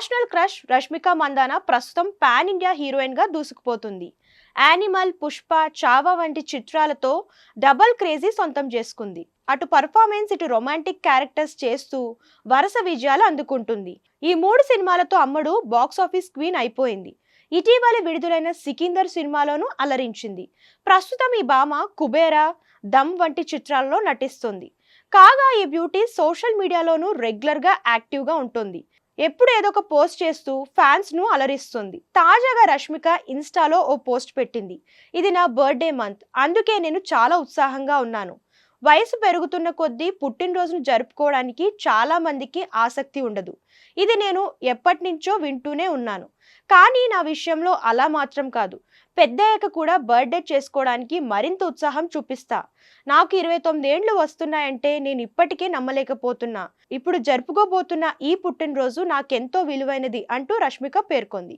National crush Rashmika Mandanna ప్రస్తుతం pan India heroine గా దూసుకుపోతుంది. Animal, Pushpa, Chhaava వంటి చిత్రాలతో డబల్ క్రేజీ సొంతం చేసుకుంది. అటు పర్ఫార్మెన్స్, ఇటు రొమాంటిక్ క్యారెక్టర్స్ చేస్తూ వరుస విజయాలు అందుకుంటుంది. ఈ 3 సినిమాలతో అమ్మడు బాక్సాఫీస్ క్వీన్ అయిపోయింది. ఇటీవల విడుదలైన సికిందర్ సినిమాలోనూ అలరించింది. ప్రస్తుతం ఈ భామ కుబేరా, దమ్ వంటి చిత్రాల్లో నటిస్తుంది. కాగా ఈ బ్యూటీ సోషల్ మీడియాలోనూ రెగ్యులర్ గా యాక్టివ్ గా ఉంటుంది. ఎప్పుడు ఏదో ఒక పోస్ట్ చేస్తూ ఫ్యాన్స్ ను అలరిస్తుంది. తాజాగా రష్మిక ఇన్స్టాలో ఓ పోస్ట్ పెట్టింది. ఇది నా బర్త్డే మంత్, అందుకే నేను చాలా ఉత్సాహంగా ఉన్నాను. వయసు పెరుగుతున్న కొద్దీ పుట్టినరోజును జరుపుకోవడానికి చాలా మందికి ఆసక్తి ఉండదు. ఇది నేను ఎప్పటి నుంచో వింటూనే ఉన్నాను. కానీ నా విషయంలో అలా మాత్రం కాదు. పెద్దయ్యాక కూడా బర్త్డే చేసుకోవడానికి మరింత ఉత్సాహం చూపిస్తా. నాకు 29 ఏండ్లు వస్తున్నాయంటే నేను ఇప్పటికే నమ్మలేకపోతున్నా. ఇప్పుడు జరుపుకోబోతున్న ఈ పుట్టినరోజు నాకెంతో విలువైనది అంటూ రష్మిక పేర్కొంది.